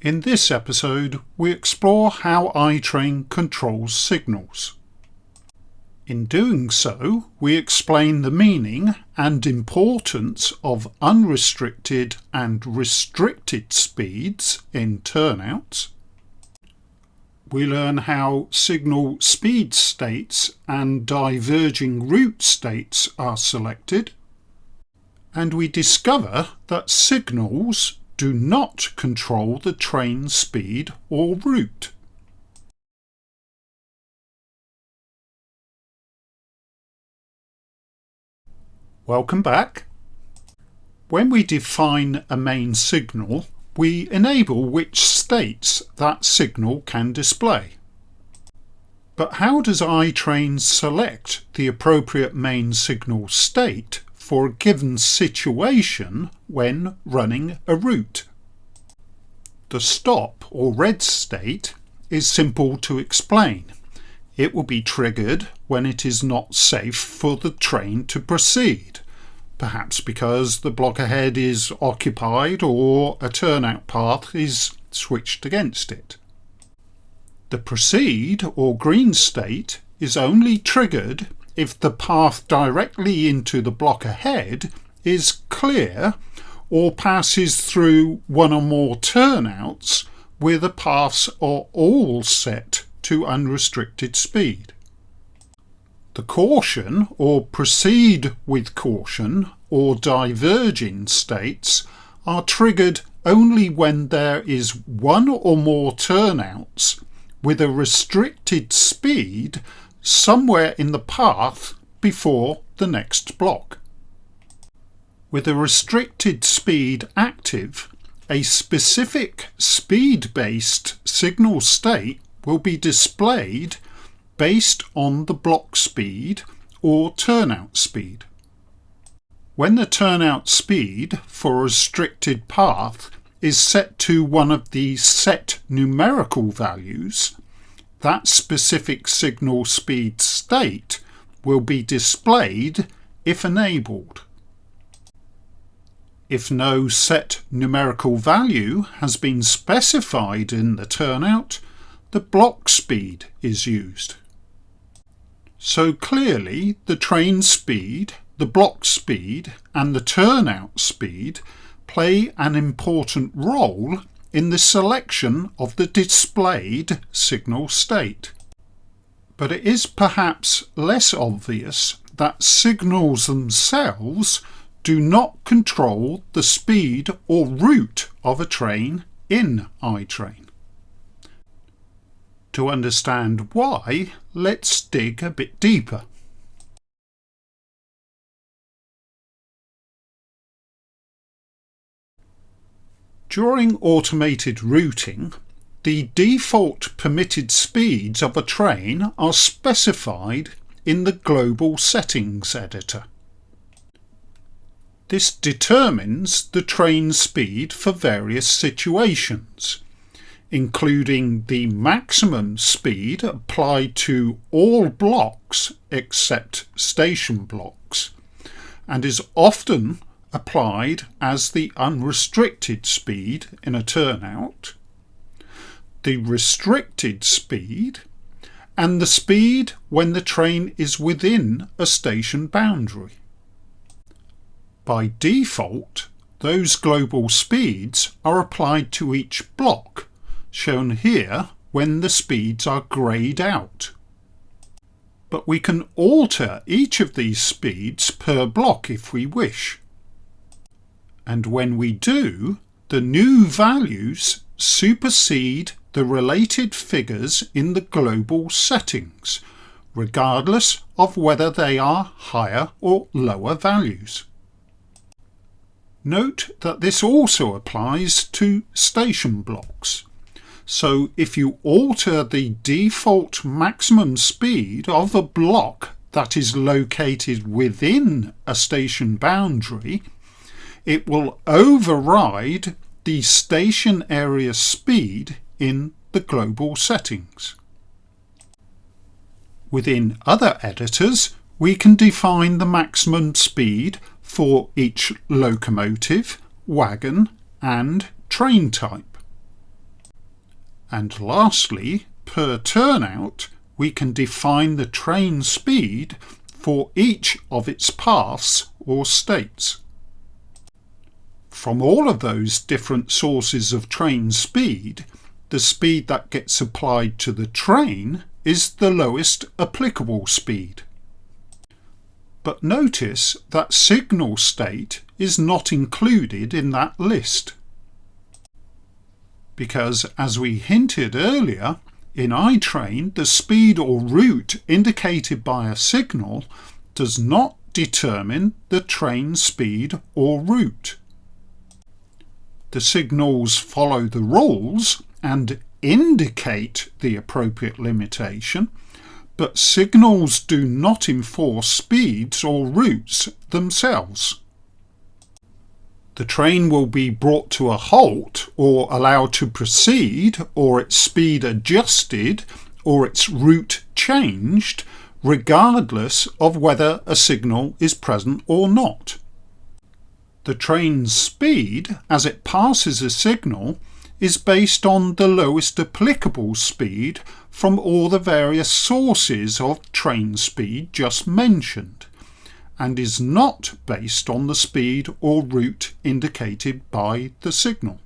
In this episode, we explore how iTrain controls signals. In doing so, we explain the meaning and importance of unrestricted and restricted speeds in turnouts. We learn how signal speed states and diverging route states are selected. And we discover that signals do not control the train speed or route. Welcome back. When we define a main signal, we enable which states that signal can display. But how does iTrain select the appropriate main signal state for a given situation when running a route? The stop or red state is simple to explain. It will be triggered when it is not safe for the train to proceed, perhaps because the block ahead is occupied or a turnout path is switched against it. The proceed or green state is only triggered if the path directly into the block ahead is clear or passes through one or more turnouts where the paths are all set to unrestricted speed. The caution or proceed with caution or diverging states are triggered only when there is one or more turnouts with a restricted speed somewhere in the path before the next block. With a restricted speed active, a specific speed-based signal state will be displayed based on the block speed or turnout speed. When the turnout speed for a restricted path is set to one of the set numerical values, that specific signal speed state will be displayed if enabled. If no set numerical value has been specified in the turnout, the block speed is used. So clearly the train speed, the block speed and the turnout speed play an important role in the selection of the displayed signal state. But it is perhaps less obvious that signals themselves do not control the speed or route of a train in iTrain. To understand why, let's dig a bit deeper. During automated routing, the default permitted speeds of a train are specified in the Global Settings editor. This determines the train speed for various situations, including the maximum speed applied to all blocks except station blocks, and is often applied as the unrestricted speed in a turnout, the restricted speed, and the speed when the train is within a station boundary. By default, those global speeds are applied to each block, shown here when the speeds are greyed out. But we can alter each of these speeds per block if we wish. And when we do, the new values supersede the related figures in the global settings, regardless of whether they are higher or lower values. Note that this also applies to station blocks. So if you alter the default maximum speed of a block that is located within a station boundary, it will override the station area speed in the global settings. Within other editors, we can define the maximum speed for each locomotive, wagon and train type. And lastly, per turnout, we can define the train speed for each of its paths or states. From all of those different sources of train speed, the speed that gets applied to the train is the lowest applicable speed. But notice that signal state is not included in that list. Because, as we hinted earlier, in iTrain the speed or route indicated by a signal does not determine the train speed or route. The signals follow the rules and indicate the appropriate limitation, but signals do not enforce speeds or routes themselves. The train will be brought to a halt or allowed to proceed, or its speed adjusted, or its route changed, regardless of whether a signal is present or not. The train's speed, as it passes a signal, is based on the lowest applicable speed from all the various sources of train speed just mentioned, and is not based on the speed or route indicated by the signal.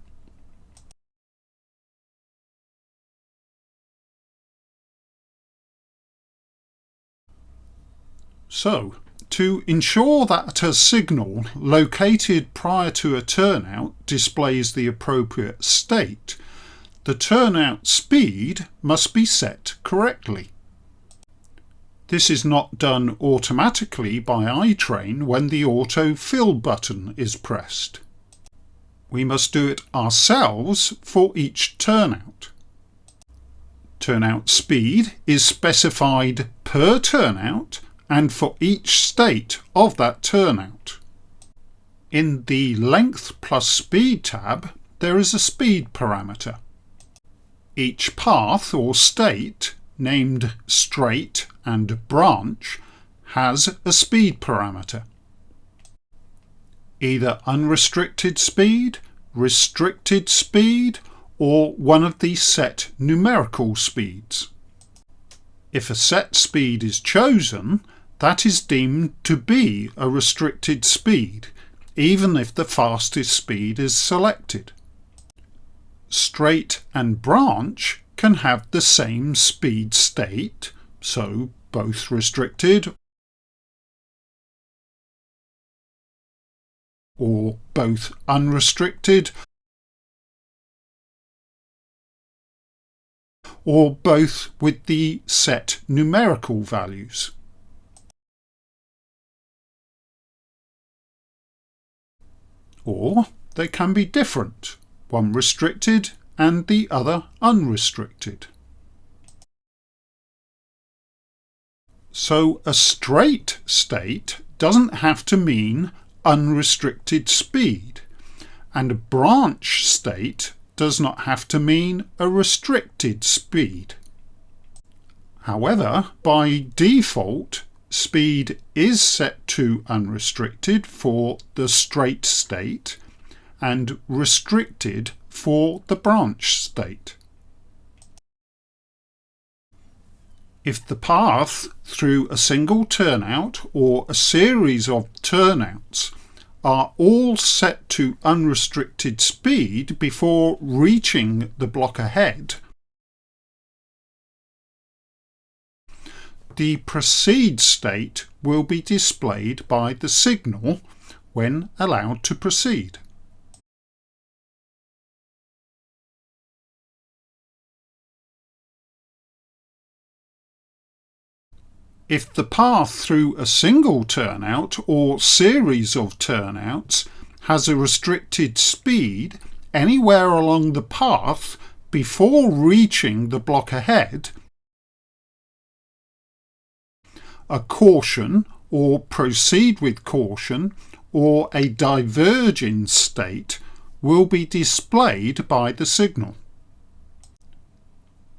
So, to ensure that a signal located prior to a turnout displays the appropriate state, the turnout speed must be set correctly. This is not done automatically by iTrain when the auto-fill button is pressed. We must do it ourselves for each turnout. Turnout speed is specified per turnout and for each state of that turnout. In the Length plus Speed tab, there is a speed parameter. Each path or state, named straight and branch, has a speed parameter. Either unrestricted speed, restricted speed, or one of the set numerical speeds. If a set speed is chosen, that is deemed to be a restricted speed, even if the fastest speed is selected. Straight and branch can have the same speed state, so both restricted or both unrestricted, or both with the set numerical values. Or they can be different, one restricted and the other unrestricted. So a straight state doesn't have to mean unrestricted speed, and a branch state does not have to mean a restricted speed. However, by default, speed is set to unrestricted for the straight state and restricted for the branch state. If the path through a single turnout or a series of turnouts are all set to unrestricted speed before reaching the block ahead, the proceed state will be displayed by the signal when allowed to proceed. If the path through a single turnout or series of turnouts has a restricted speed anywhere along the path before reaching the block ahead, a caution or proceed with caution or a diverging state will be displayed by the signal.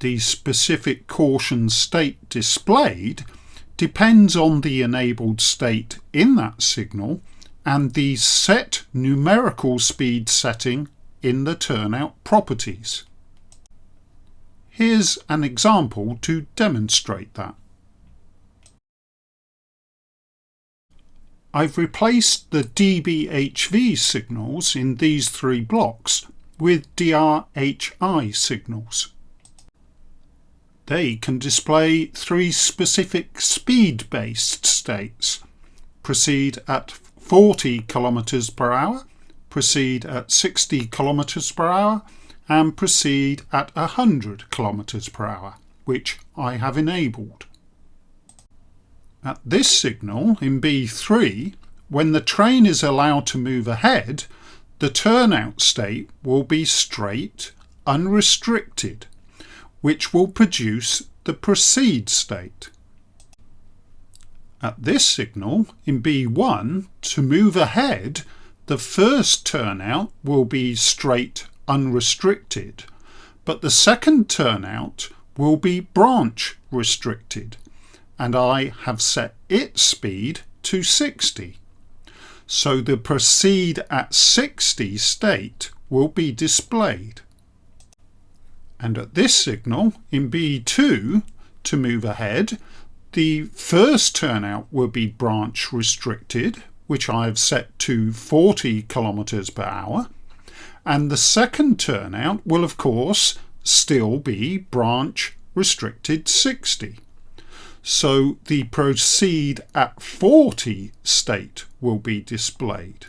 The specific caution state displayed depends on the enabled state in that signal and the set numerical speed setting in the turnout properties. Here's an example to demonstrate that. I've replaced the dBHV signals in these three blocks with drHI signals. They can display three specific speed-based states: proceed at 40 km per hour, proceed at 60 km per hour, and proceed at 100 km per hour, which I have enabled. At this signal in B3, when the train is allowed to move ahead, the turnout state will be straight, unrestricted, which will produce the proceed state. At this signal in B1, to move ahead, the first turnout will be straight, unrestricted, but the second turnout will be branch restricted, and I have set its speed to 60. So the proceed at 60 state will be displayed. And at this signal in B2, to move ahead, the first turnout will be branch restricted, which I've set to 40 km per hour, and the second turnout will of course still be branch restricted 60. So the proceed at 40 state will be displayed.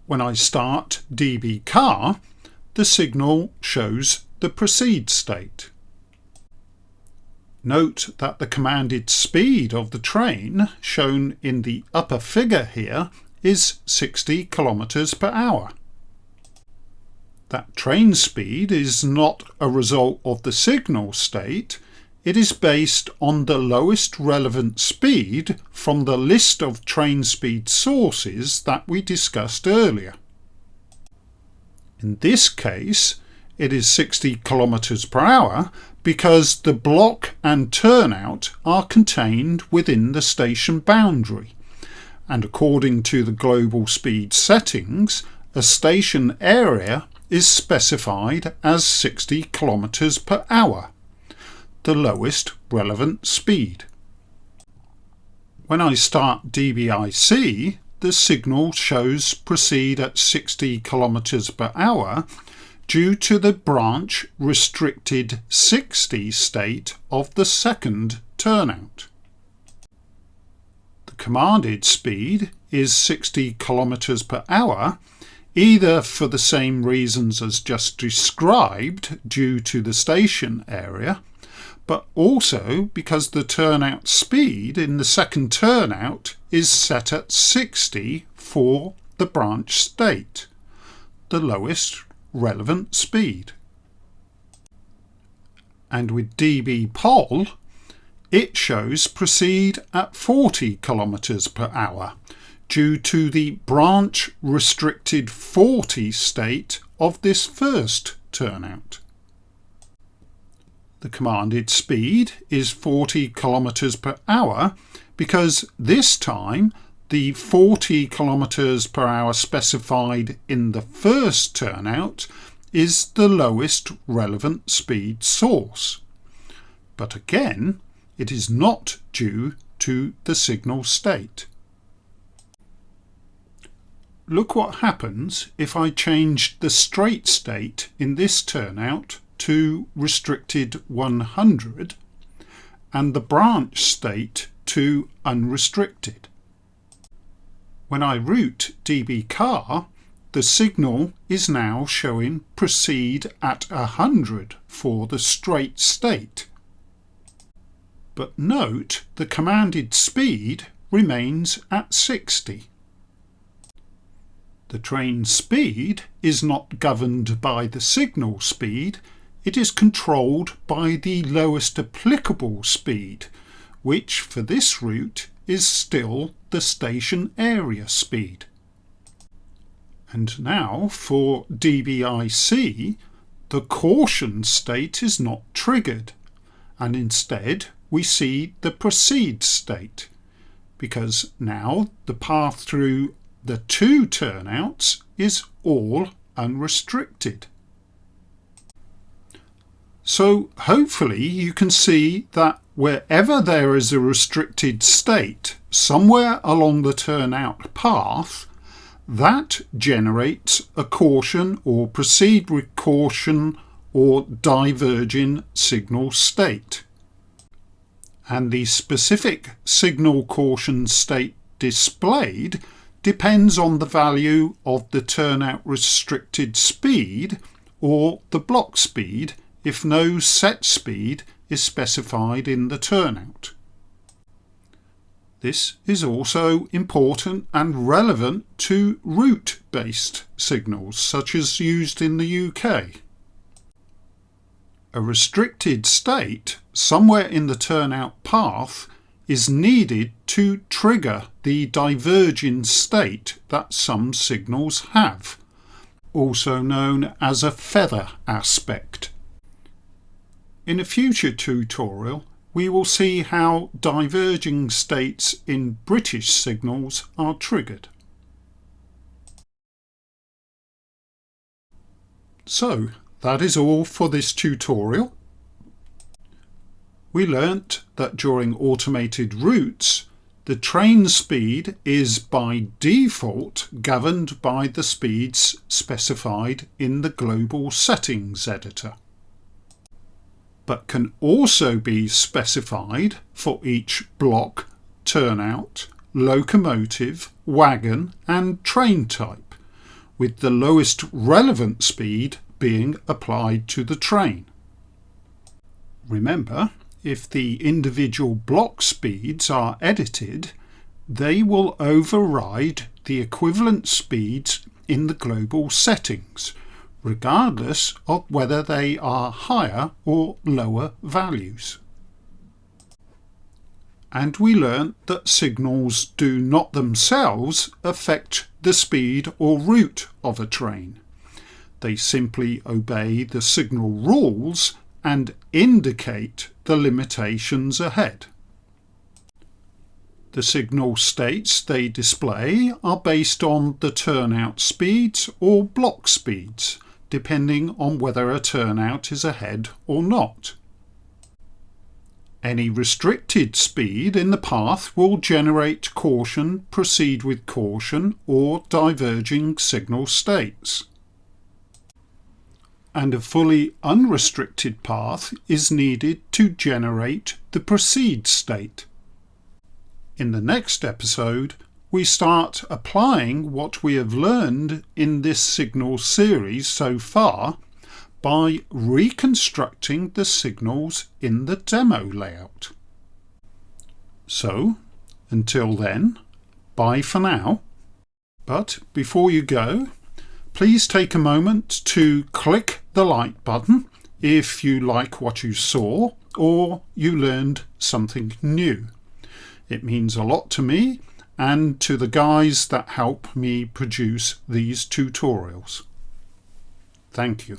When I start dB car, the signal shows the proceed state. Note that the commanded speed of the train, shown in the upper figure here, is 60 km per hour. That train speed is not a result of the signal state. It is based on the lowest relevant speed from the list of train speed sources that we discussed earlier. In this case, it is 60 km per hour because the block and turnout are contained within the station boundary, and according to the global speed settings, a station area is specified as 60 km per hour, the lowest relevant speed. When I start dBIC, the signal shows proceed at 60 km per hour due to the branch restricted 60 state of the second turnout. The commanded speed is 60 km per hour, either for the same reasons as just described due to the station area, but also because the turnout speed in the second turnout is set at 60 for the branch state, the lowest relevant speed. And with dB pol, it shows proceed at 40 km per hour due to the branch restricted 40 state of this first turnout. The commanded speed is 40 km per hour because this time the 40 km per hour specified in the first turnout is the lowest relevant speed source. But again, it is not due to the signal state. Look what happens if I change the straight state in this turnout to restricted 100 and the branch state to unrestricted. When I route dB car, the signal is now showing proceed at 100 for the straight state. But note the commanded speed remains at 60. The train speed is not governed by the signal speed, it is controlled by the lowest applicable speed, which for this route is still the station area speed. And now for dBIC, the caution state is not triggered, and instead we see the proceed state, because now the path through the two turnouts is all unrestricted. So hopefully you can see that wherever there is a restricted state somewhere along the turnout path, that generates a caution or proceed with caution or diverging signal state. And the specific signal caution state displayed depends on the value of the turnout restricted speed or the block speed if no set speed is specified in the turnout. This is also important and relevant to route-based signals such as used in the UK. A restricted state somewhere in the turnout path is needed to trigger the diverging state that some signals have, also known as a feather aspect. In a future tutorial, we will see how diverging states in British signals are triggered. So, that is all for this tutorial. We learnt that during automated routes, the train speed is by default governed by the speeds specified in the global settings editor, but can also be specified for each block, turnout, locomotive, wagon and train type, with the lowest relevant speed being applied to the train. Remember, if the individual block speeds are edited, they will override the equivalent speeds in the global settings, regardless of whether they are higher or lower values. And we learnt that signals do not themselves affect the speed or route of a train. They simply obey the signal rules and indicate the limitations ahead. The signal states they display are based on the turnout speeds or block speeds, depending on whether a turnout is ahead or not. Any restricted speed in the path will generate caution, proceed with caution, or diverging signal states. And a fully unrestricted path is needed to generate the proceed state. In the next episode, we start applying what we have learned in this signal series so far by reconstructing the signals in the demo layout. So, until then, bye for now. But before you go, please take a moment to click the like button if you like what you saw or you learned something new. It means a lot to me and to the guys that help me produce these tutorials. Thank you.